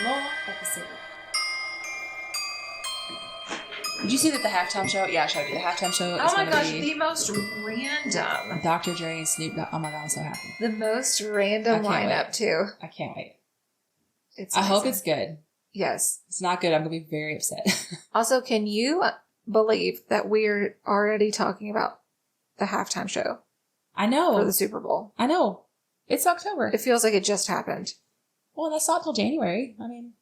one more episode. Did you see that the halftime show? Yeah, I showed you the halftime show. Oh my gosh, the most random. Dr. Dre and Snoop Dogg. Oh my god, I'm so happy. The most random lineup, too. I can't wait. I hope it's good. Yes. If it's not good, I'm going to be very upset. Also, can you believe that we're already talking about the halftime show? I know. For the Super Bowl. I know. It's October. It feels like it just happened. Well, that's not till January. I mean.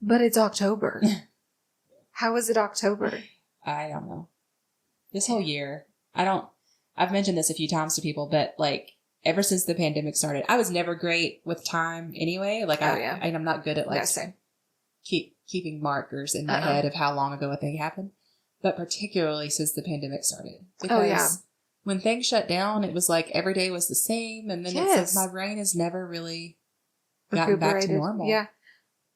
But it's October. How is it October? I don't know. This whole year, I've mentioned this a few times to people, but like ever since the pandemic started, I was never great with time anyway. Like I'm not good at like keeping markers in my head of how long ago a thing happened, but particularly since the pandemic started. Because when things shut down, it was like every day was the same. And then it's like my brain has never really gotten back to normal. Yeah.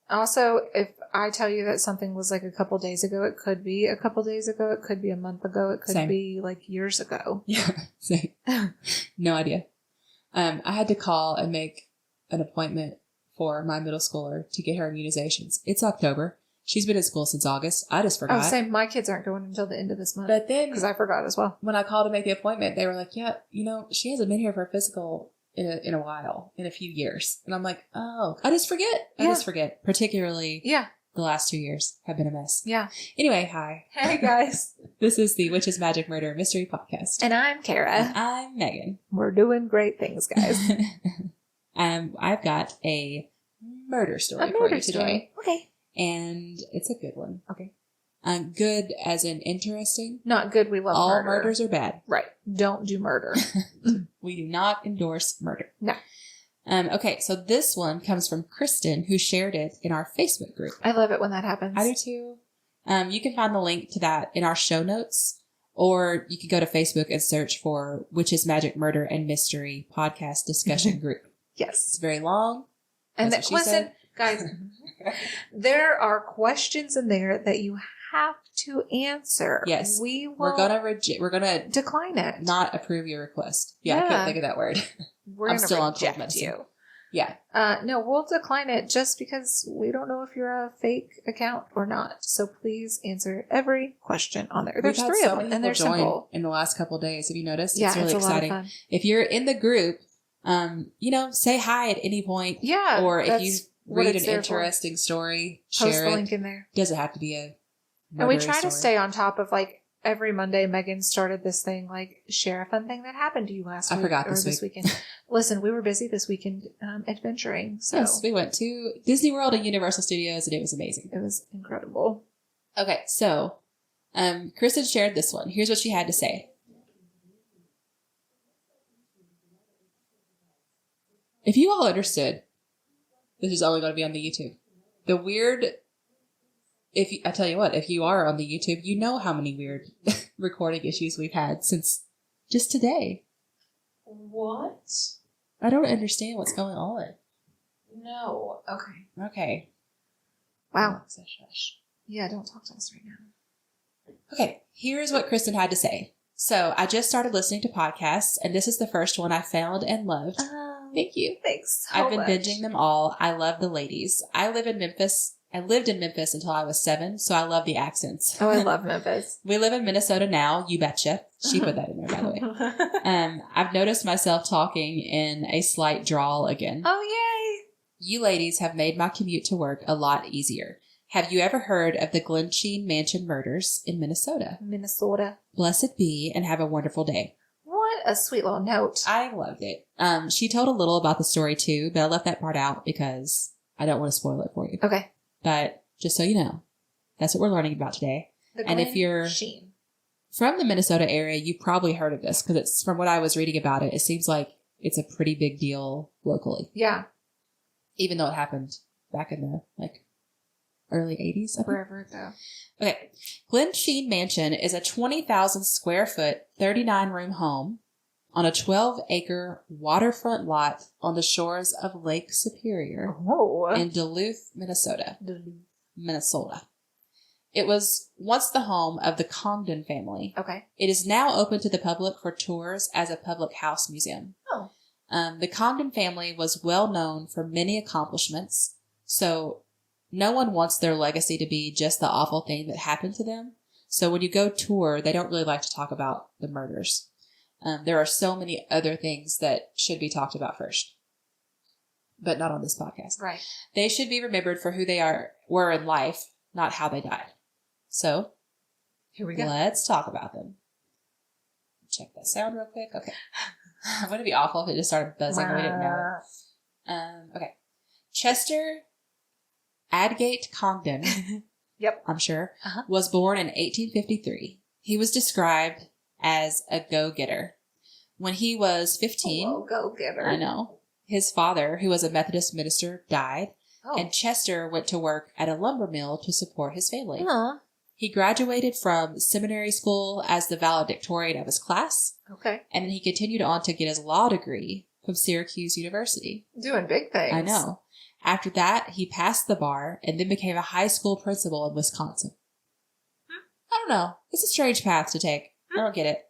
Also, if I tell you that something was like a couple days ago, it could be a couple days ago. It could be a month ago. It could be like years ago. Yeah. Same. No idea. I had to call and make an appointment for my middle schooler to get her immunizations. It's October. She's been at school since August. I just forgot. Oh, same. My kids aren't going until the end of this month. But then, because I forgot as well. When I called to make the appointment, they were like, yeah, she hasn't been here for a physical in a while, in a few years. And I'm like, oh, I just forget. Particularly, the last 2 years have been a mess. Yeah. Anyway, hi. Hey, guys. This is the Witches, Magic, Murder, Mystery Podcast. And I'm Kara. And I'm Megan. We're doing great things, guys. I've got a murder story for you today. Okay. And it's a good one. Okay. Good as in interesting. Not good. We love all murder. All murders are bad. Right. Don't do murder. We do not endorse murder. No. Okay, so this one comes from Kristen, who shared it in our Facebook group. I love it when that happens. I do too. You can find the link to that in our show notes, or you can go to Facebook and search for Witches, Magic, Murder, and Mystery Podcast Discussion Group. Yes. It's very long. And listen, guys, there are questions in there that you have to answer. Yes. We're gonna decline it. Not approve your request. Yeah. I couldn't think of that word. I'm still on cold medicine. You. Yeah. No, we'll decline it just because we don't know if you're a fake account or not. So please answer every question on there. There's 3 of them, and they're simple. In the last couple of days, have you noticed? Yeah, it's really exciting. A lot of fun. If you're in the group, say hi at any point. Yeah. Or if you read an interesting story, share the link in there. Doesn't have to be a. And we try to stay on top of like every Monday. Megan started this thing like share a fun thing that happened to you last week. I forgot this weekend. Listen, we were busy this weekend adventuring. So yes, we went to Disney World and Universal Studios, and it was amazing. It was incredible. Okay, so Kristen shared this one. Here's what she had to say. If you all understood, this is only going to be on the YouTube. The weird. I tell you what, if you are on the YouTube, you know how many weird recording issues we've had since just today. What? I don't understand what's going on. No. Okay. Wow. Yeah, don't talk to us right now. Okay, here's what Kristen had to say. So, I just started listening to podcasts, and this is the first one I found and loved. Thank you. Thanks so I've been much. binging them all. I love the ladies. I lived in Memphis until I was 7, so I love the accents. Oh, I love Memphis. We live in Minnesota now, you betcha. She put that in there, by the way. I've noticed myself talking in a slight drawl again. Oh, yay! You ladies have made my commute to work a lot easier. Have you ever heard of the Glensheen Mansion murders in Minnesota? Blessed be, and have a wonderful day. What a sweet little note. I loved it. She told a little about the story too, but I left that part out because I don't want to spoil it for you. Okay. But just so you know, that's what we're learning about today. And if you're from the Minnesota area, you probably heard of this because it's from what I was reading about it. It seems like it's a pretty big deal locally. Yeah. Even though it happened back in the early 80s. Forever ago. Okay. Glensheen Mansion is a 20,000 square foot, 39-room home on a 12-acre waterfront lot on the shores of Lake Superior in Duluth, Minnesota. It was once the home of the Congdon family. Okay. It is now open to the public for tours as a public house museum. Oh. The Congdon family was well known for many accomplishments, so no one wants their legacy to be just the awful thing that happened to them. So when you go tour, they don't really like to talk about the murders. There are so many other things that should be talked about first, but not on this podcast. Right. They should be remembered for who they were in life, not how they died. So here we go. Let's talk about them. Check that sound real quick. Okay. Wouldn't it be awful if it just started buzzing and we didn't know it? Okay. Chester Adgate Congdon, yep, I'm sure, was born in 1853. He was described as a go-getter. When he was 15, go-getter. I know, his father, who was a Methodist minister, died, and Chester went to work at a lumber mill to support his family. He graduated from seminary school as the valedictorian of his class. Okay. And then he continued on to get his law degree from Syracuse University. Doing big things. I know. After that, he passed the bar and then became a high school principal in Wisconsin. I don't know. It's a strange path to take. I don't get it.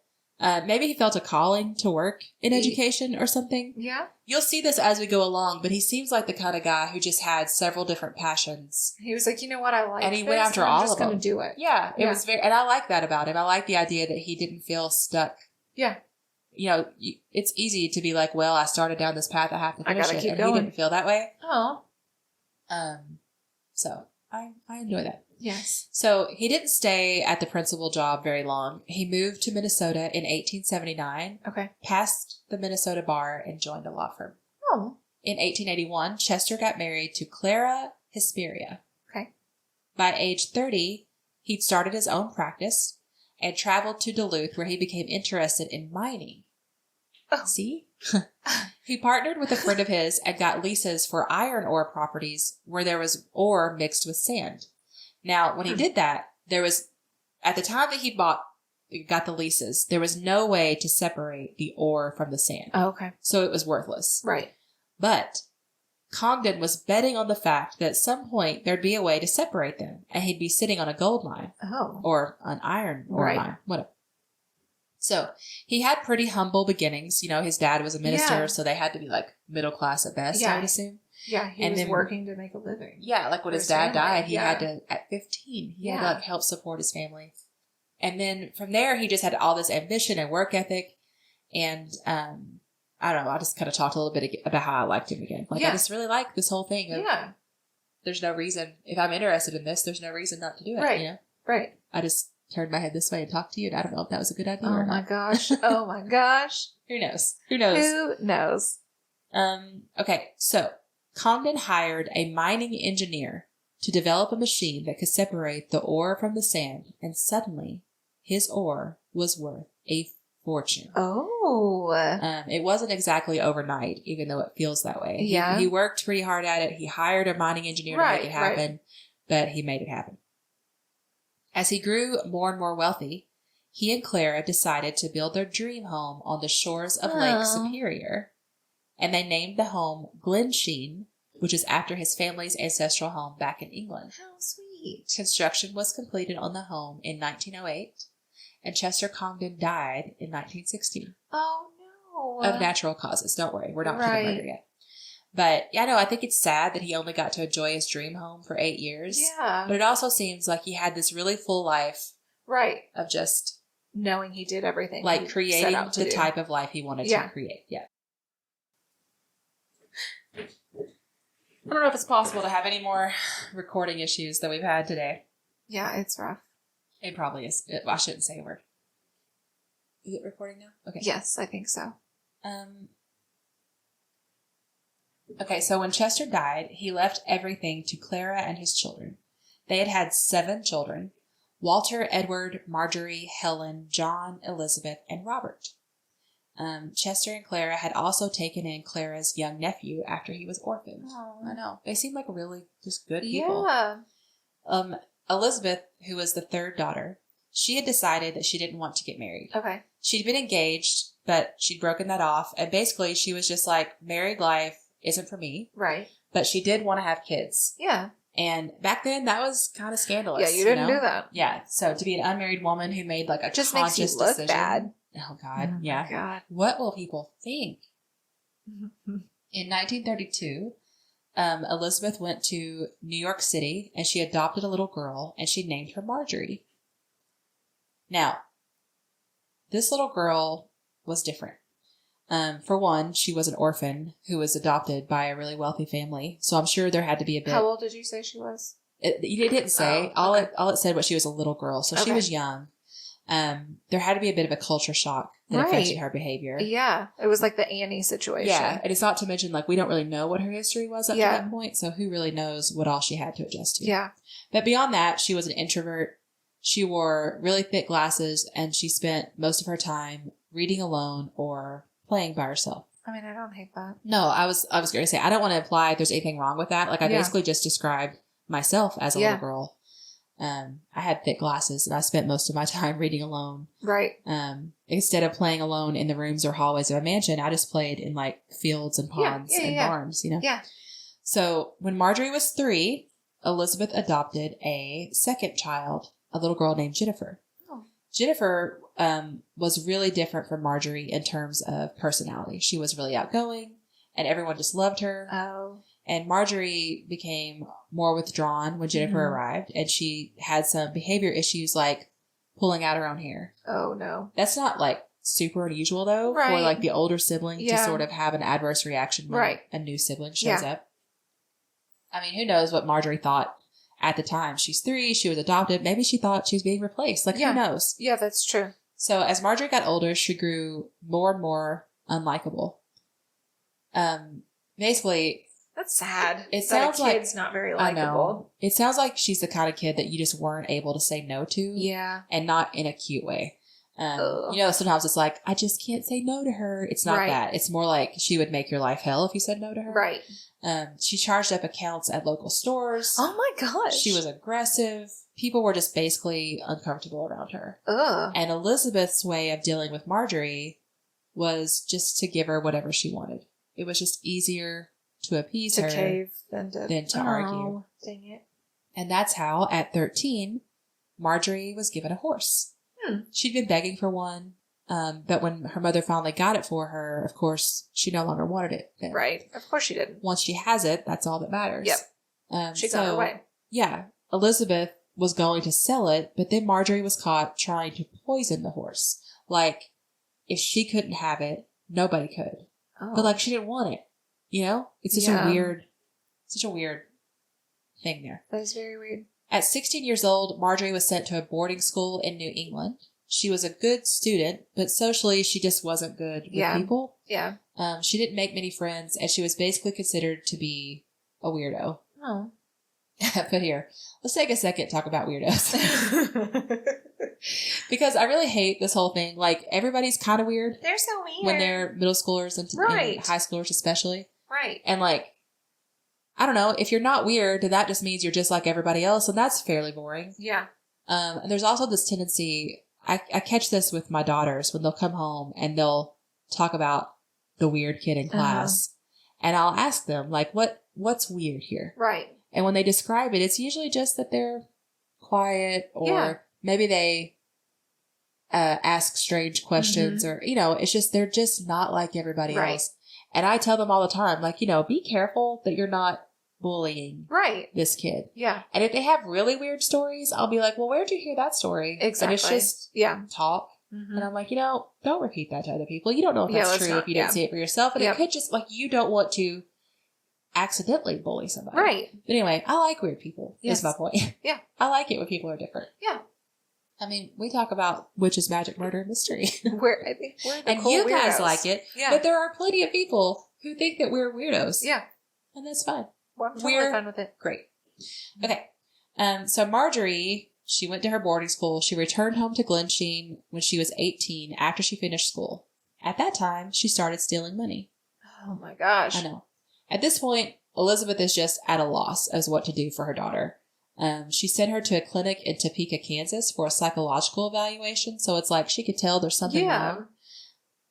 Maybe he felt a calling to work in education or something. Yeah. You'll see this as we go along, but he seems like the kind of guy who just had several different passions. He was like, you know what, I like, and he went after all of them. I'm just going to do it. Yeah, it was very, and I like that about him. I like the idea that he didn't feel stuck. Yeah. You know, it's easy to be like, well, I started down this path, I have to finish it. Keep and going. He didn't feel that way. Oh. So I enjoy that. Yes. So he didn't stay at the principal job very long. He moved to Minnesota in 1879. Okay. Passed the Minnesota bar and joined a law firm. Oh. In 1881, Chester got married to Clara Hesperia. Okay. By age 30, he'd started his own practice and traveled to Duluth, where he became interested in mining. Oh. See? He partnered with a friend of his and got leases for iron ore properties where there was ore mixed with sand. Now, when he did that, there was, at the time that he got the leases, there was no way to separate the ore from the sand. Oh, okay. So it was worthless. Right. But Congdon was betting on the fact that at some point there'd be a way to separate them, and he'd be sitting on a gold mine. Oh. Or an iron ore mine. Whatever. So he had pretty humble beginnings. You know, his dad was a minister, so they had to be like middle class at best, I would assume. Yeah, he was working to make a living. Yeah, like when his dad died, he had to, at 15, he had to like help support his family. And then from there, he just had all this ambition and work ethic. And I don't know, I just kind of talked a little bit about how I liked him again. Like, I just really like this whole thing of, there's no reason, if I'm interested in this, there's no reason not to do it, you know? Right. I just turned my head this way and talked to you, and I don't know if that was a good idea or not. Oh my gosh. Oh my gosh. Who knows? Who knows? Okay, so Congdon hired a mining engineer to develop a machine that could separate the ore from the sand, and suddenly his ore was worth a fortune. Oh. It wasn't exactly overnight, even though it feels that way. Yeah. He worked pretty hard at it. He hired a mining engineer to make it happen, but he made it happen. As he grew more and more wealthy, he and Clara decided to build their dream home on the shores of Lake Superior, and they named the home Glensheen, which is after his family's ancestral home back in England. How sweet. Construction was completed on the home in 1908, and Chester Congdon died in 1916. Oh, no. Of natural causes. Don't worry. We're not to the murder yet. But, yeah, no, I think it's sad that he only got to enjoy his dream home for 8 years. Yeah. But it also seems like he had this really full life. Right. Of just... knowing he did everything. Like, creating the type of life he wanted to create. Yeah. I don't know if it's possible to have any more recording issues that we've had today. Yeah, it's rough. It probably is. I shouldn't say a word. Is it recording now? Okay. Yes, I think so. Okay, so when Chester died, he left everything to Clara and his children. They had 7 children: Walter, Edward, Marjorie, Helen, John, Elizabeth, and Robert. Chester and Clara had also taken in Clara's young nephew after he was orphaned. Oh. I know. They seem like really just good people. Yeah. Elizabeth, who was the 3rd daughter, she had decided that she didn't want to get married. Okay. She'd been engaged, but she'd broken that off. And basically, she was just like, married life isn't for me. Right. But she did want to have kids. Yeah. And back then, that was kind of scandalous. Yeah, you didn't do that. Yeah. So to be an unmarried woman who made like a just conscious makes you look decision. bad. Oh, God. Oh, yeah. God. What will people think? In 1932, Elizabeth went to New York City and she adopted a little girl and she named her Marjorie. Now, this little girl was different. For one, she was an orphan who was adopted by a really wealthy family. So I'm sure there had to be a bit. How old did you say she was? It didn't say. Oh, okay. All it said was she was a little girl. So she was young. There had to be a bit of a culture shock that affected her behavior. Yeah. It was like the Annie situation. Yeah. And it's not to mention, like, we don't really know what her history was up to that point. So who really knows what all she had to adjust to? Yeah. But beyond that, she was an introvert. She wore really thick glasses and she spent most of her time reading alone or playing by herself. I mean, I don't hate that. No, I was going to say, I don't want to imply there's anything wrong with that. Like, I basically just described myself as a little girl. I had thick glasses and I spent most of my time reading alone. Right. Instead of playing alone in the rooms or hallways of a mansion, I just played in like fields and ponds and barns, you know? Yeah. So when Marjorie was 3, Elizabeth adopted a second child, a little girl named Jennifer. Oh. Jennifer was really different from Marjorie in terms of personality. She was really outgoing and everyone just loved her. Oh. And Marjorie became more withdrawn when Jennifer arrived, and she had some behavior issues like pulling out her own hair. Oh, no. That's not like super unusual though for like the older sibling to sort of have an adverse reaction when a new sibling shows up. I mean, who knows what Marjorie thought at the time. She's 3, she was adopted. Maybe she thought she was being replaced. Like, who knows? Yeah, that's true. So as Marjorie got older, she grew more and more unlikable. Basically... That's sad. It sounds like kid's not very likable. It sounds like she's the kind of kid that you just weren't able to say no to. Yeah. And not in a cute way. You know, sometimes it's like, I just can't say no to her. It's not that. It's more like she would make your life hell if you said no to her. Right. She charged up accounts at local stores. Oh my gosh. She was aggressive. People were just basically uncomfortable around her. Ugh. And Elizabeth's way of dealing with Marjorie was just to give her whatever she wanted. It was just easier to appease her cave than to argue. Dang it. And that's how, at 13, Marjorie was given a horse. She'd been begging for one, but when her mother finally got it for her, of course, she no longer wanted it. Then. Right. Of course she didn't. Once she has it, that's all that matters. Yep. She got her way. Yeah. Elizabeth was going to sell it, but then Marjorie was caught trying to poison the horse. Like, if she couldn't have it, nobody could. Oh. But, like, she didn't want it. You know? It's such a weird thing there. That is very weird. At 16 years old, Marjorie was sent to a boarding school in New England. She was a good student, but socially she just wasn't good with people. Yeah. She didn't make many friends, and she was basically considered to be a weirdo. Oh. But here, let's take a second to talk about weirdos. Because I really hate this whole thing. Like, everybody's kind of weird. They're so weird. When they're middle schoolers and high schoolers especially. Right. And like, I don't know, if you're not weird, then that just means you're just like everybody else, and that's fairly boring. Yeah. And there's also this tendency, I catch this with my daughters when they'll come home and they'll talk about the weird kid in class. And I'll ask them, like, what's weird here? Right. And when they describe it, it's usually just that they're quiet, or maybe they ask strange questions, or, you know, it's just, they're just not like everybody else. And I tell them all the time, like, you know, be careful that you're not bullying this kid. Yeah. And if they have really weird stories, I'll be like, well, where'd you hear that story? Exactly. And it's just talk. Mm-hmm. And I'm like, you know, don't repeat that to other people. You don't know if that's true if you didn't see it for yourself. And it could just, like, you don't want to accidentally bully somebody. Right. But anyway, I like weird people, is my point. Yeah. I like it when people are different. Yeah. I mean, we talk about witches, magic, murder, and mystery. I think we're the and cool you weirdos. guys like it. Yeah. But there are plenty of people who think that we're weirdos. Yeah. And that's fine. Well, I'm totally fine with it. Great. Okay. So Marjorie, she went to her boarding school. She returned home to Glensheen when she was 18 after she finished school. At that time, she started stealing money. Oh my gosh. I know. At this point, Elizabeth is just at a loss as what to do for her daughter. She sent her to a clinic in Topeka, Kansas for a psychological evaluation. So it's like she could tell there's something wrong.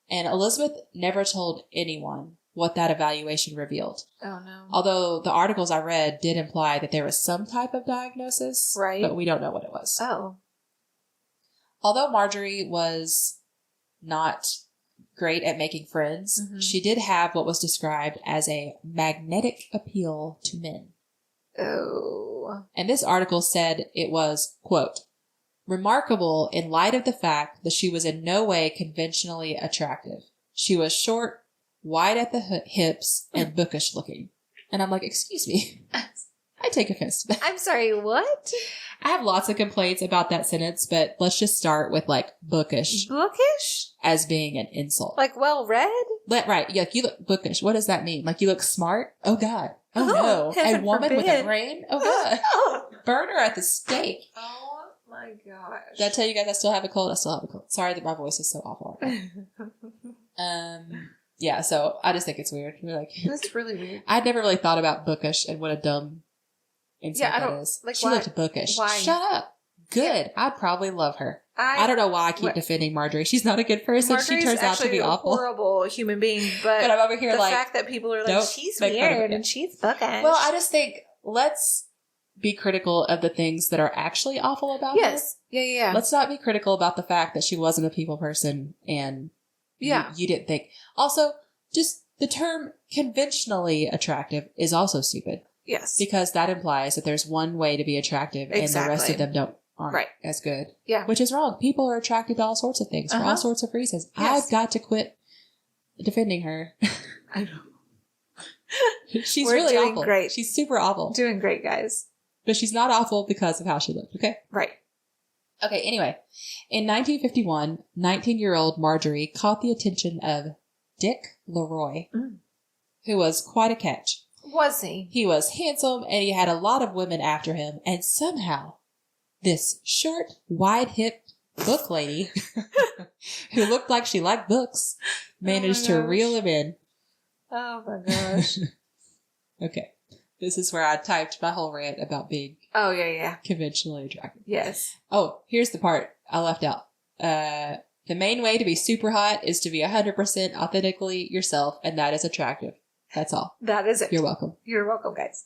And Elizabeth never told anyone what that evaluation revealed. Oh, no. Although the articles I read did imply that there was some type of diagnosis. Right. But we don't know what it was. Oh. Although Marjorie was not great at making friends, she did have what was described as a magnetic appeal to men. Oh. And this article said it was, quote, remarkable in light of the fact that she was in no way conventionally attractive. She was short, wide at the hips, and bookish looking. And I'm like, excuse me. I take offense to that. I'm sorry, what? I have lots of complaints about that sentence, but let's just start with like bookish. Bookish? As being an insult. Like well read? Right. Yeah, you look bookish. What does that mean? Like you look smart? Oh God. Oh no. A woman with a brain? Oh God. Burn her at the stake. Oh my gosh. Did I tell you guys I still have a cold? I still have a cold. Sorry that my voice is so awful. Yeah, so I just think it's weird. Like, that's really weird. I'd never really thought about bookish and what a dumb insult that is. Like, she looked bookish. Why? Shut up. Good. Yeah. I'd probably love her. I don't know why I keep defending Marjorie. She's not a good person. Marjorie's she turns out to be awful. Horrible human being, but I'm over here the fact that people are like, she's weird and she's bookish. Well, I just think let's be critical of the things that are actually awful about her. Yes. Yeah. Let's not be critical about the fact that she wasn't a people person and you didn't think. Also, just the term conventionally attractive is also stupid. Yes. Because that implies that there's one way to be attractive and the rest of them aren't as good. Yeah. Which is wrong. People are attracted to all sorts of things for all sorts of reasons. Yes. I've got to quit defending her. I know. She's really awful. Great. She's super awful. Doing great, guys. But she's not awful because of how she looked, okay? Right. Okay, anyway. In 1951, 19-year-old Marjorie caught the attention of Dick Leroy, who was quite a catch. Was he? He was handsome, and he had a lot of women after him, and somehow this short, wide-hipped book lady, who looked like she liked books, managed to reel him in. Oh my gosh. Okay. This is where I typed my whole rant about being conventionally attractive. Yes. Oh, here's the part I left out. The main way to be super hot is to be 100% authentically yourself, and that is attractive. That's all. That is it. You're welcome. You're welcome, guys.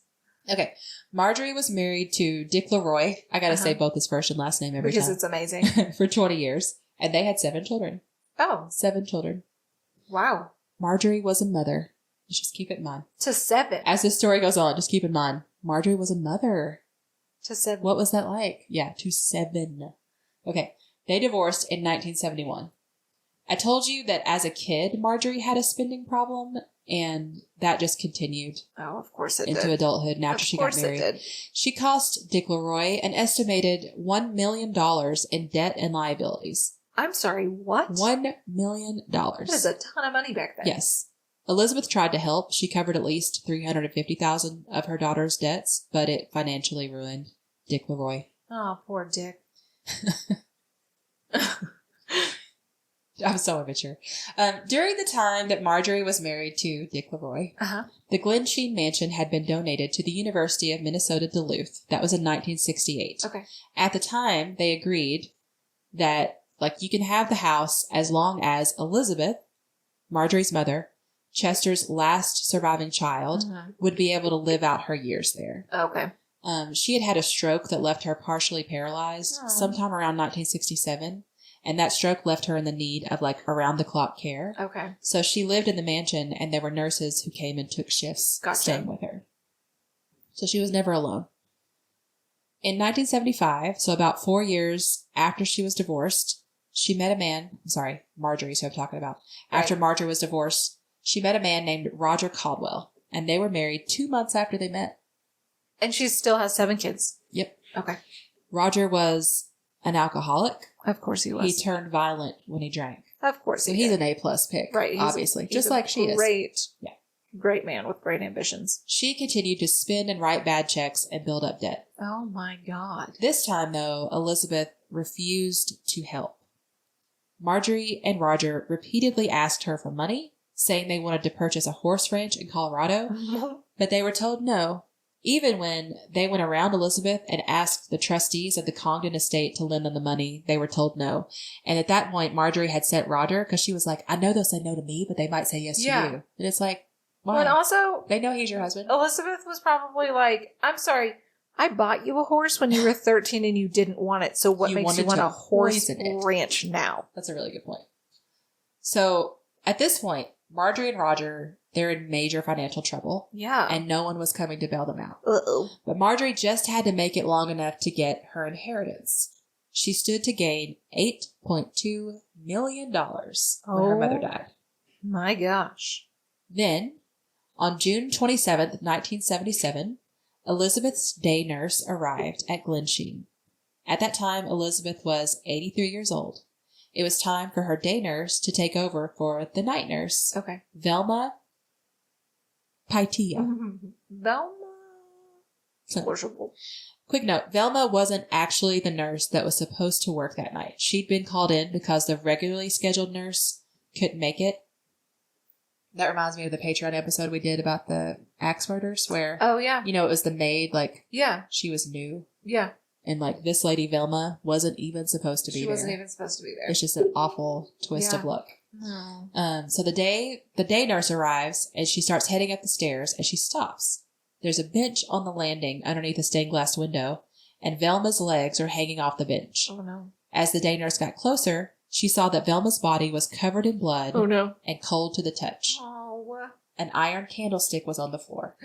Okay. Marjorie was married to Dick Leroy. I gotta say both his first and last name every time. Because it's amazing. For 20 years. And they had 7 children. Oh. 7 children. Wow. Marjorie was a mother. Let's just keep it in mind. To 7. As this story goes on, just keep in mind, Marjorie was a mother. To 7. What was that like? Yeah, to 7. Okay. They divorced in 1971. I told you that as a kid, Marjorie had a spending problem, and that just continued. Oh, of course it into did. Adulthood, and after she got married. It did. She cost Dick Leroy an estimated $1 million in debt and liabilities. I'm sorry, what? $1 million. That is a ton of money back then. Yes. Elizabeth tried to help. She covered at least $350,000 of her daughter's debts, but it financially ruined Dick Leroy. Oh, poor Dick. I'm so immature. During the time that Marjorie was married to Dick Leroy, the Glensheen Mansion had been donated to the University of Minnesota Duluth. That was in 1968. Okay. At the time, they agreed that, like, you can have the house as long as Elizabeth, Marjorie's mother, Chester's last surviving child, would be able to live out her years there. Okay. She had a stroke that left her partially paralyzed sometime around 1967. And that stroke left her in the need of like around-the-clock care. Okay. So she lived in the mansion, and there were nurses who came and took shifts staying with her. So she was never alone. In 1975, so about 4 years after she was divorced, she met a man. I'm sorry, Marjorie's who I'm talking about. Right. After Marjorie was divorced, she met a man named Roger Caldwell, and they were married 2 months after they met. And she still has 7 kids? Yep. Okay. Roger was an alcoholic. Of course he was. He turned violent when he drank. Of course so he's an A+ pick, right? Obviously, just like she is. Great man with great ambitions. She continued to spend and write bad checks and build up debt. Oh my God. This time, though, Elizabeth refused to help. Marjorie and Roger repeatedly asked her for money, saying they wanted to purchase a horse ranch in Colorado, but they were told no. Even when they went around Elizabeth and asked the trustees of the Congdon estate to lend them the money, they were told no. And at that point, Marjorie had sent Roger because she was like, I know they'll say no to me, but they might say yes to you. And it's like, why? Well, and also, they know he's your husband. Elizabeth was probably like, I'm sorry, I bought you a horse when you were 13 and you didn't want it. So what makes you want a horse ranch now? That's a really good point. So At this point, Marjorie and Roger, they're in major financial trouble. Yeah. And no one was coming to bail them out. Uh-oh. But Marjorie just had to make it long enough to get her inheritance. She stood to gain $8.2 million when her mother died. My gosh. Then, on June 27th, 1977, Elizabeth's day nurse arrived at Glensheen. At that time, Elizabeth was 83 years old. It was time for her day nurse to take over for the night nurse. Okay. Velma Paitia. Velma? Worshipful. Quick note, Velma wasn't actually the nurse that was supposed to work that night. She'd been called in because the regularly scheduled nurse couldn't make it. That reminds me of the Patreon episode we did about the axe murders where... Oh, yeah. You know, it was the maid, like... Yeah. She was new. Yeah. And, like, this lady, Velma, wasn't even supposed to be there. She wasn't even supposed to be there. It's just an awful twist of luck. No. So the day nurse arrives, and she starts heading up the stairs, and she stops. There's a bench on the landing underneath a stained glass window, and Velma's legs are hanging off the bench. Oh, no. As the day nurse got closer, she saw that Velma's body was covered in blood. Oh, no. And cold to the touch. Oh. An iron candlestick was on the floor.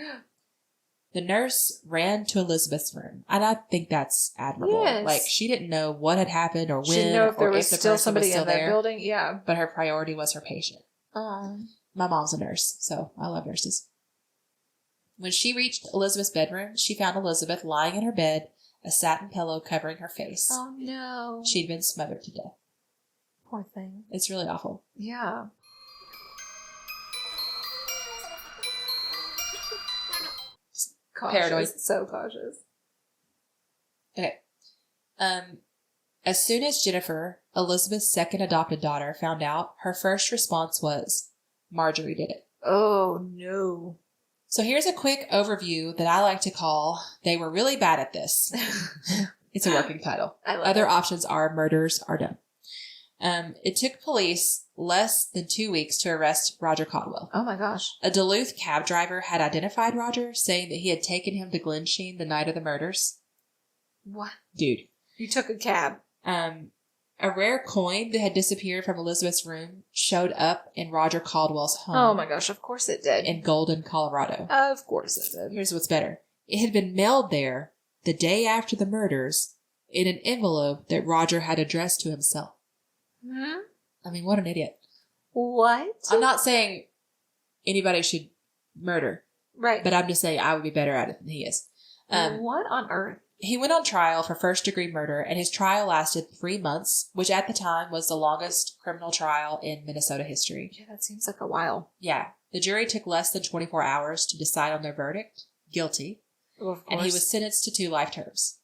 The nurse ran to Elizabeth's room, and I think that's admirable. Yes. Like, she didn't know what had happened or when, she didn't know if there was the still person somebody was still in that there, building. Yeah. but her priority was her patient. Oh. My mom's a nurse, so I love nurses. When she reached Elizabeth's bedroom, she found Elizabeth lying in her bed, a satin pillow covering her face. Oh, no. She'd been smothered to death. Poor thing. It's really awful. Yeah. Cautious. Paranoid. So cautious. Okay. As soon as Jennifer, Elizabeth's second adopted daughter, found out, her first response was, Marjorie did it. Oh, no. So here's a quick overview that I like to call, They Were Really Bad at This. It's a working title. Other options are Murders Are Done. It took police less than 2 weeks to arrest Roger Caldwell. Oh my gosh. A Duluth cab driver had identified Roger, saying that he had taken him to Glensheen the night of the murders. What? Dude. You took a cab. A rare coin that had disappeared from Elizabeth's room showed up in Roger Caldwell's home. Oh my gosh, of course it did. In Golden, Colorado. Of course it did. Here's what's better. It had been mailed there the day after the murders in an envelope that Roger had addressed to himself. Hmm? I mean, what an idiot. What? I'm not saying anybody should murder. Right. But I'm just saying I would be better at it than he is. What on earth? He went on trial for first-degree murder, and his trial lasted 3 months, which at the time was the longest criminal trial in Minnesota history. Yeah, that seems like a while. Yeah. The jury took less than 24 hours to decide on their verdict, guilty, and he was sentenced to 2 life terms.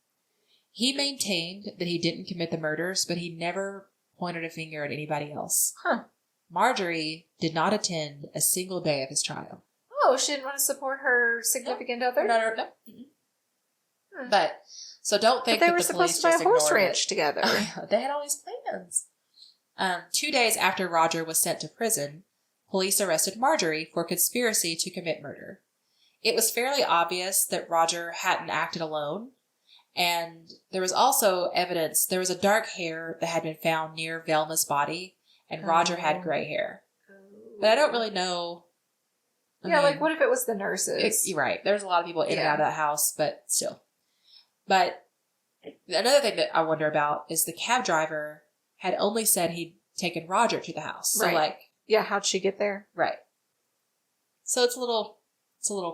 He maintained that he didn't commit the murders, but he never pointed a finger at anybody else. Huh. Marjorie did not attend a single day of his trial. Oh, she didn't want to support her significant other? No. Mm-hmm. But, so don't think that they were supposed to buy a horse ranch together. They had all these plans. 2 days after Roger was sent to prison, police arrested Marjorie for conspiracy to commit murder. It was fairly obvious that Roger hadn't acted alone, and there was also evidence, there was a dark hair that had been found near Velma's body, and Roger had gray hair. But I don't really know. I mean, like what if it was the nurses? You're right. There's a lot of people in and out of that house, but still. But another thing that I wonder about is the cab driver had only said he'd taken Roger to the house. So yeah, how'd she get there? Right. So it's a little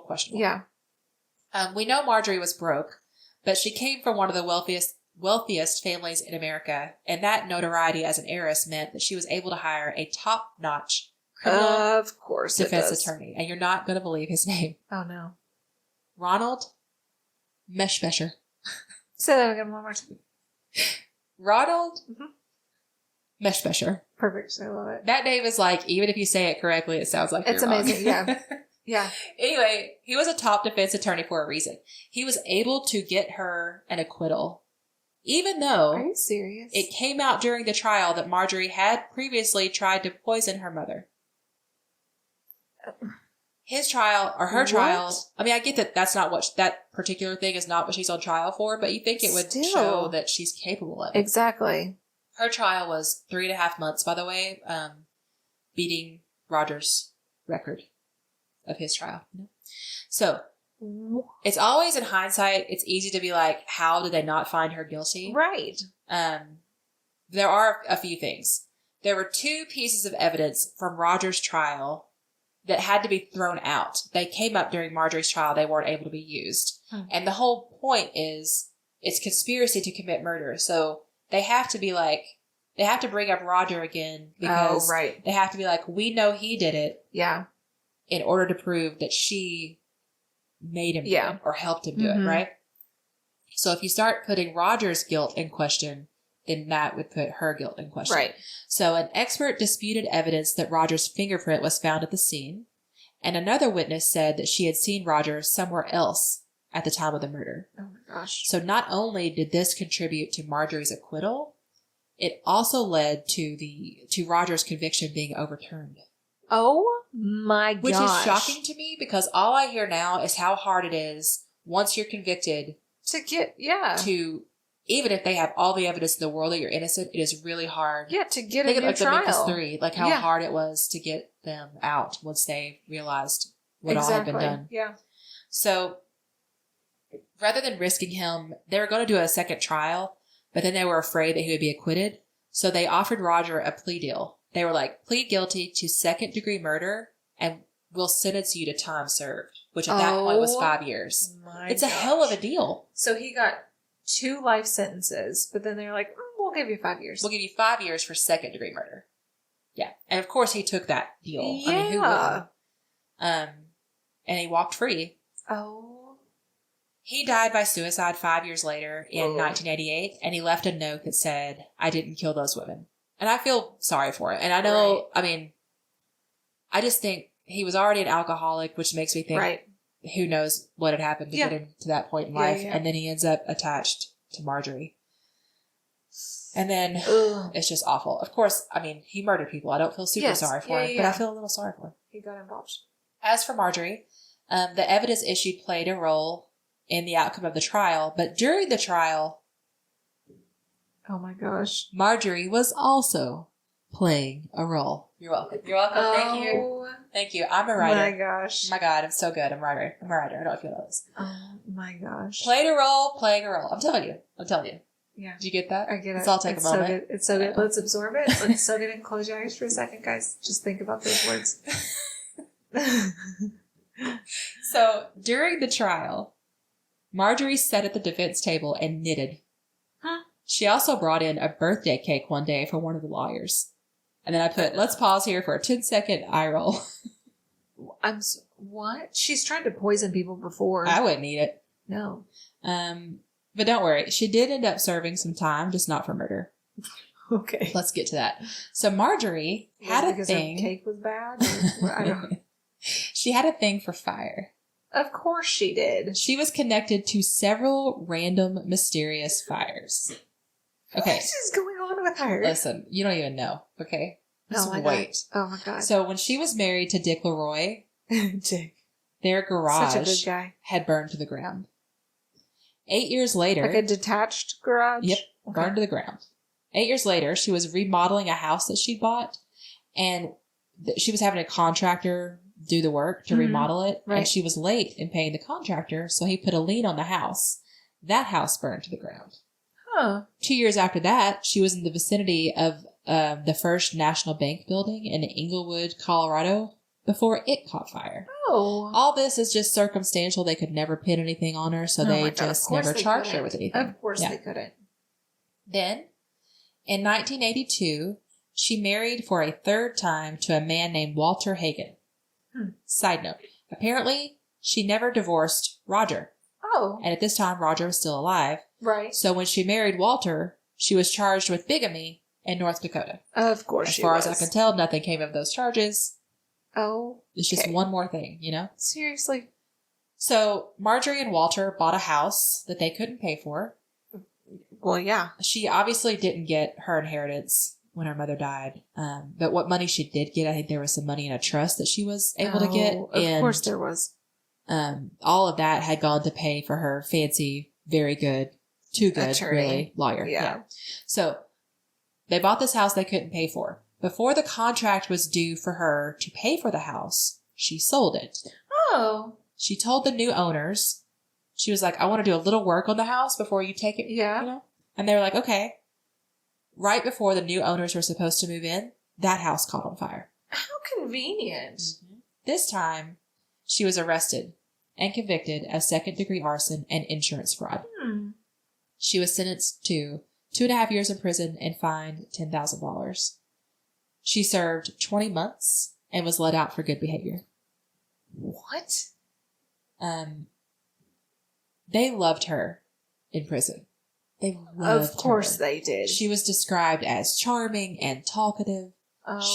questionable. Yeah. We know Marjorie was broke, but she came from one of the wealthiest families in America, and that notoriety as an heiress meant that she was able to hire a top-notch criminal defense attorney. And you're not going to believe his name. Oh, no. Ronald Meshbesher. Say that again one more time. Ronald Meshbesher. Perfect. I love it. That name is like, even if you say it correctly, it sounds like it's amazing. Yeah. Yeah. Anyway, he was a top defense attorney for a reason. He was able to get her an acquittal, even though... Are you serious? It came out during the trial that Marjorie had previously tried to poison her mother. His trial, or her trial, I mean, I get that that's not what, that particular thing is not what she's on trial for, but you think it would show that she's capable of it. Exactly. Her trial was 3.5 months, by the way, beating Roger's record of his trial. So it's always, in hindsight, it's easy to be like, how did they not find her guilty? Right. There are a few things. There were 2 pieces of evidence from Roger's trial that had to be thrown out. They came up during Marjorie's trial. They weren't able to be used. And the whole point is it's conspiracy to commit murder. So they have to be like, they have to bring up Roger again because they have to be like, we know he did it. Yeah. In order to prove that she made him do it or helped him do it, right? So if you start putting Roger's guilt in question, then that would put her guilt in question. Right. So an expert disputed evidence that Roger's fingerprint was found at the scene, and another witness said that she had seen Roger somewhere else at the time of the murder. Oh my gosh. So not only did this contribute to Marjorie's acquittal, it also led to Roger's conviction being overturned. Oh my gosh. Which is shocking to me because all I hear now is how hard it is once you're convicted to get, to, even if they have all the evidence in the world that you're innocent, it is really hard. Yeah, to get Think a new trial. Like the Memphis 3, like how hard it was to get them out once they realized what all had been done. Yeah. So rather than risking him, they were going to do a second trial, but then they were afraid that he would be acquitted. So they offered Roger a plea deal. They were like, plead guilty to 2nd-degree murder and we'll sentence you to time served, which at that point was 5 years. It's a hell of a deal. So he got 2 life sentences, but then they're like, we'll give you 5 years. We'll give you 5 years for 2nd-degree murder. Yeah. And of course he took that deal. Yeah. I mean, who wouldn't? And he walked free. Oh. He died by suicide 5 years later in 1988, and he left a note that said, I didn't kill those women. And I feel sorry for it. And I know, I mean, I just think he was already an alcoholic, which makes me think, who knows what had happened to get him to that point in life. And then he ends up attached to Marjorie. And then it's just awful. Of course, I mean, he murdered people. I don't feel super sorry for him, but I feel a little sorry for him. He got involved. As for Marjorie, the evidence issued played a role in the outcome of the trial, but during the trial, oh my gosh, Marjorie was also playing a role. You're welcome. You're welcome. Thank you. Thank you. I'm a writer. Oh my gosh. My God, I'm so good. I'm a writer. I don't know if you know this. Oh my gosh. Played a role, playing a role. I'm telling you. Yeah. Did you get that? I get it. Let's all take a moment. So good. It's so good. Let's absorb it. Let's soak it in. Close your eyes for a second, guys. Just think about those words. So, during the trial, Marjorie sat at the defense table and knitted. Huh? She also brought in a birthday cake one day for one of the lawyers. And then I put, let's pause here for a 10-second eye roll. What? She's tried to poison people before. I wouldn't eat it. No. But don't worry. She did end up serving some time, just not for murder. Okay. Let's get to that. So Marjorie had a thing. Her cake was bad? I don't. She had a thing for fire. Of course she did. She was connected to several random mysterious fires. Okay. What is going on with her? Listen, you don't even know, okay? Just wait. God. Oh my God. So when she was married to Dick Leroy, Dick, their garage such a good guy, had burned to the ground. 8 years later... Like a detached garage? Yep. Okay. Burned to the ground. 8 years later, she was remodeling a house that she'd bought, and she was having a contractor do the work to remodel it, and she was late in paying the contractor, so he put a lien on the house. That house burned to the ground. Huh. 2 years after that, she was in the vicinity of the First National Bank building in Englewood, Colorado, before it caught fire. Oh. All this is just circumstantial. They could never pin anything on her, so they just never charged her with anything. Of course they couldn't. Then, in 1982, she married for a third time to a man named Walter Hagen. Side note, apparently, she never divorced Roger. Oh. And at this time, Roger was still alive. Right. So when she married Walter, she was charged with bigamy in North Dakota. Of course As far as I can tell, nothing came of those charges. Oh. It's just one more thing, you know? Seriously. So Marjorie and Walter bought a house that they couldn't pay for. Well, yeah. She obviously didn't get her inheritance when her mother died. But what money she did get, I think there was some money in a trust that she was able to get. Of course there was. All of that had gone to pay for her fancy, very good, too good, attorney. Really, lawyer. Yeah. So they bought this house they couldn't pay for. Before the contract was due for her to pay for the house, she sold it. Oh. She told the new owners, she was like, I want to do a little work on the house before you take it. Yeah. You know? And they were like, okay. Right before the new owners were supposed to move in, that house caught on fire. How convenient. Mm-hmm. This time, she was arrested and convicted of second-degree arson and insurance fraud. She was sentenced to 2.5 years in prison and fined $10,000. She served 20 months and was let out for good behavior. What? They loved her in prison. They loved Of course her. they did. She was described as charming and talkative.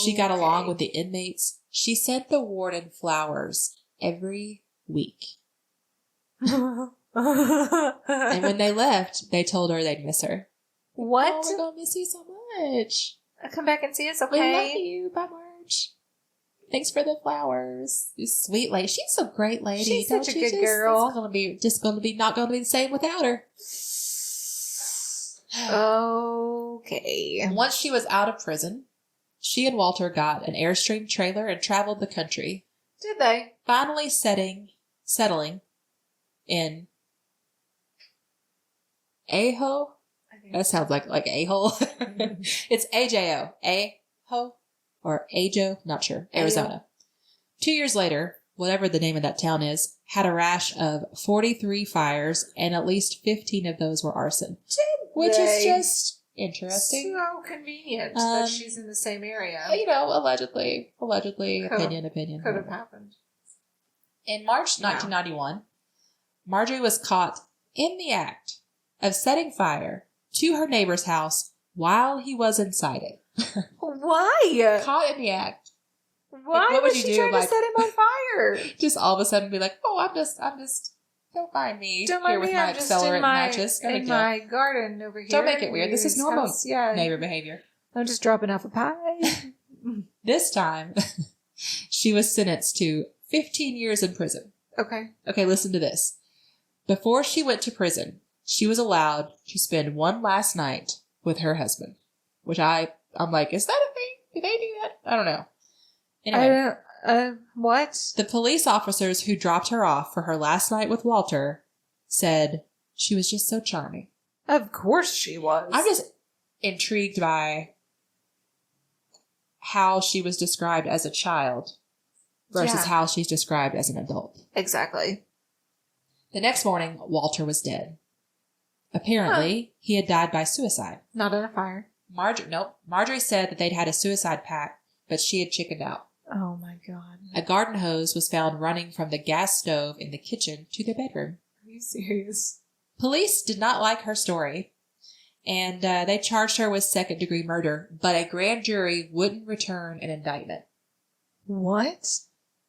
She got along with the inmates. She sent the warden flowers every week. And when they left, they told her they'd miss her. What? Oh, we're gonna miss you so much. Come back and see us, okay? We love you. Bye, Marge. Thanks for the flowers. This sweet lady. She's a great lady. She's such a good girl. It's gonna be not gonna be the same without her. Okay. Once she was out of prison, she and Walter got an Airstream trailer and traveled the country. Did they? Finally settling in Ajo. That sounds like a-hole. It's AJO. Ajo or Ajo, not sure. Arizona. 2 years later, whatever the name of that town is, had a rash of 43 fires, and at least 15 of those were arson. Which is just interesting. So convenient that she's in the same area. You know, allegedly, opinion. Could have happened. In March 1991, Marjorie was caught in the act of setting fire to her neighbor's house while he was inside it. Why? Caught in the act. Why what would was you she do? trying to set him on fire? Just all of a sudden be like, oh, I'm just, don't mind me Don't here mind with me, my I'm just accelerant in my, matches. in my garden over here. Don't make it weird. This is normal neighbor behavior. I'm just dropping off a pie. This time, she was sentenced to 15 years in prison. Okay. Okay, listen to this. Before she went to prison, she was allowed to spend one last night with her husband. Which I'm like, is that a thing? Do they do that? I don't know. Anyway. What? The police officers who dropped her off for her last night with Walter said she was just so charming. Of course she was. I'm just intrigued by how she was described as a child versus how she's described as an adult. Exactly. The next morning, Walter was dead. Apparently, he had died by suicide. Not in a fire. Marjorie said that they'd had a suicide pact, but she had chickened out. Oh my God. A garden hose was found running from the gas stove in the kitchen to their bedroom. Are you serious? Police did not like her story, and they charged her with second-degree murder, but a grand jury wouldn't return an indictment. What?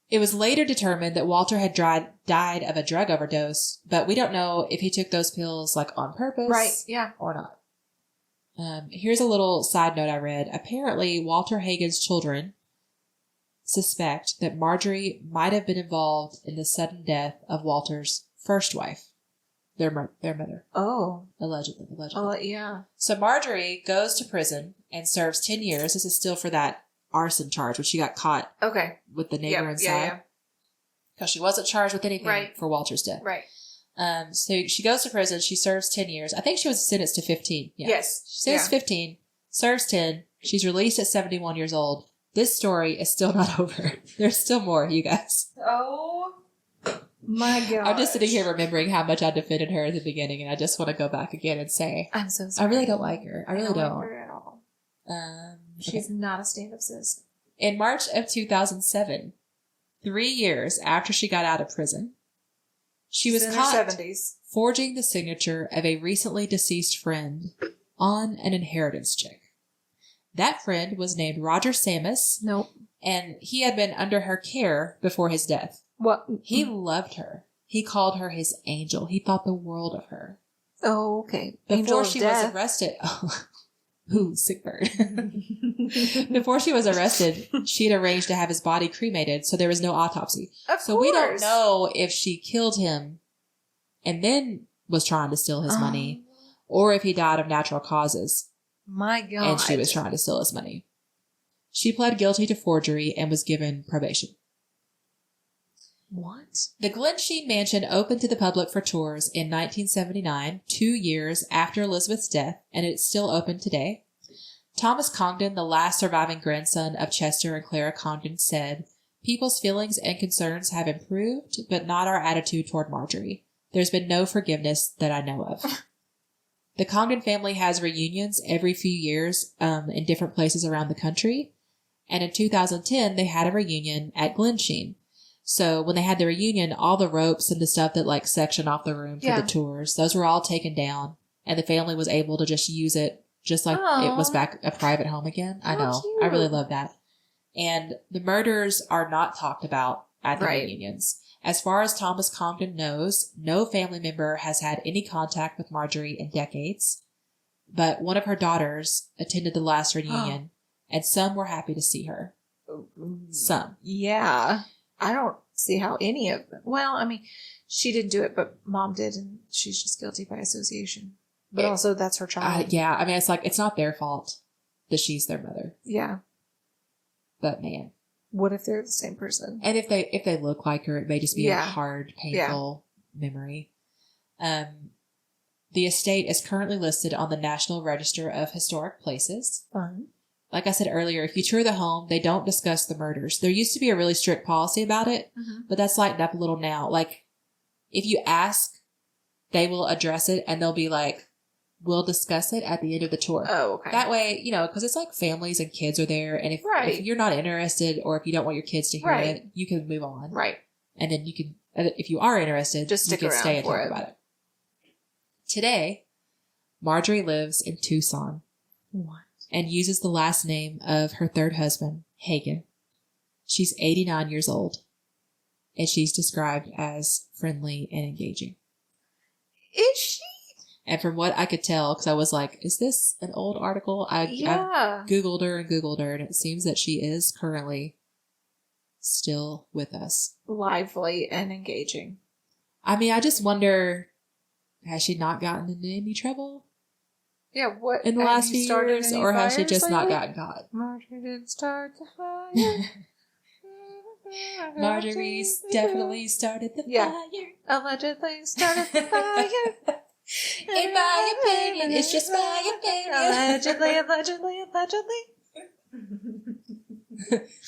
It was later determined that Walter had died of a drug overdose, but we don't know if he took those pills on purpose, right? Yeah, or not. Here's a little side note I read. Apparently, Walter Hagen's children suspect that Marjorie might have been involved in the sudden death of Walter's first wife, their mother. Oh. Allegedly. Oh, yeah. So Marjorie goes to prison and serves 10 years. This is still for that arson charge, which she got caught with the neighbor inside. Yeah. Because she wasn't charged with anything for Walter's death. Right. So she goes to prison. She serves 10 years. I think she was sentenced to 15. Yeah. Yes. She serves 15, serves 10. She's released at 71 years old. This story is still not over. There's still more, you guys. Oh, my God. I'm just sitting here remembering how much I defended her at the beginning, and I just want to go back again and say, I'm so sorry. I really don't like her. I really don't. Like her at all. She's not a stand-up sis. In March of 2007, 3 years after she got out of prison, she was caught forging the signature of a recently deceased friend on an inheritance check. That friend was named Roger Samus. Nope. And he had been under her care before his death. What? He loved her. He called her his angel. He thought the world of her. Oh, okay. Before she was arrested. Oh, ooh, sick bird. Before she was arrested, she had arranged to have his body cremated, so there was no autopsy. Of course. We don't know if she killed him and then was trying to steal his money, or if he died of natural causes. My God. And she was trying to steal his money. She pled guilty to forgery and was given probation. What? The Glensheen Mansion opened to the public for tours in 1979, 2 years after Elizabeth's death, and it's still open today. Thomas Congdon, the last surviving grandson of Chester and Clara Congdon, said, "People's feelings and concerns have improved, but not our attitude toward Marjorie. There's been no forgiveness that I know of." The Congdon family has reunions every few years in different places around the country. And in 2010, they had a reunion at Glensheen. So when they had the reunion, all the ropes and the stuff that like section off the room for the tours, those were all taken down. And the family was able to just use it just like it was back a private home again. I know. Cute. I really love that. And the murders are not talked about at the reunions. As far as Thomas Congdon knows, no family member has had any contact with Marjorie in decades. But one of her daughters attended the last reunion, and some were happy to see her. Some. Yeah. I don't see how any of them. Well, I mean, she didn't do it, but Mom did, and she's just guilty by association. But also, that's her child. Yeah. I mean, it's like, it's not their fault that she's their mother. Yeah. But man. What if they're the same person? And if they look like her, it may just be a hard, painful memory. The estate is currently listed on the National Register of Historic Places. Fun. Like I said earlier, if you tour the home, they don't discuss the murders. There used to be a really strict policy about it, but that's lightened up a little now. Like, if you ask, they will address it, and they'll be like, "We'll discuss it at the end of the tour." Oh, okay. That way, because it's like families and kids are there, and if you're not interested or if you don't want your kids to hear it, you can move on. Right. And then you can, if you are interested, just stick you can around stay and for talk about it. Today, Marjorie lives in Tucson. What? And uses the last name of her third husband, Hagen. She's 89 years old, and she's described as friendly and engaging. Is she? And from what I could tell, because I was like, is this an old article? I've Googled her, and it seems that she is currently still with us. Lively and engaging. I mean, I just wonder, has she not gotten into any trouble? Yeah, what in the last few years, or has she just not gotten caught? Marjorie did start the fire. Marjorie's definitely started the fire. Allegedly started the fire. In my opinion, it's just my opinion. Allegedly.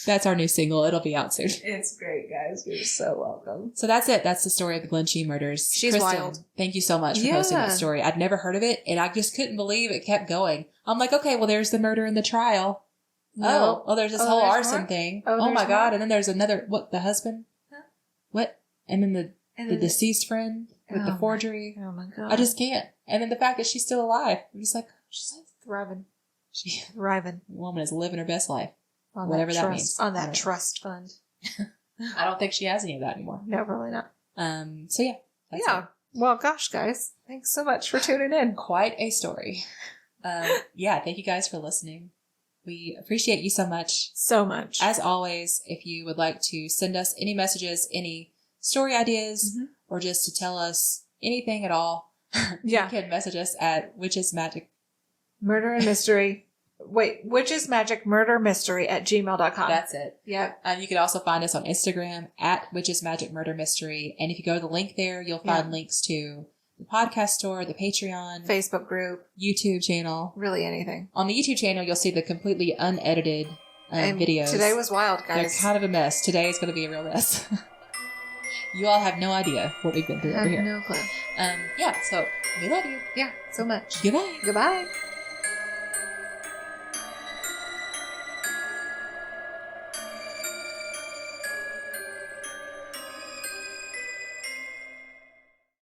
That's our new single. It'll be out soon. It's great, guys. You're so welcome. So that's it. That's the story of the Glensheen murders. She's Kristen, wild. Thank you so much for posting that story. I'd never heard of it, and I just couldn't believe it kept going. I'm like, okay, well, there's the murder in the trial. No. Oh, there's this whole arson thing. Oh my God. And then there's another, the husband? Huh? What? And then the deceased friend with the forgery. Oh my God. I just can't. And then the fact that she's still alive. I'm just like, she's thriving. The woman is living her best life. Whatever that means. On that trust fund. I don't think she has any of that anymore. No, probably not. So yeah. That's it. Well, gosh, guys. Thanks so much for tuning in. Quite a story. Thank you guys for listening. We appreciate you so much. So much. As always, if you would like to send us any messages, any story ideas, or just to tell us anything at all, you can message us at Witches Magic Murder and Mystery. Wait, Witches Magic Murder Mystery at gmail.com. That's it. Yep. You can also find us on Instagram at Witches Magic Murder Mystery. And if you go to the link there, you'll find links to the podcast store, the Patreon, Facebook group, YouTube channel. Really anything. On the YouTube channel, you'll see the completely unedited videos. Today was wild, guys. They're kind of a mess. Today is going to be a real mess. You all have no idea what we've been through over here. No clue. So we love you. Yeah, so much. Goodbye. Goodbye.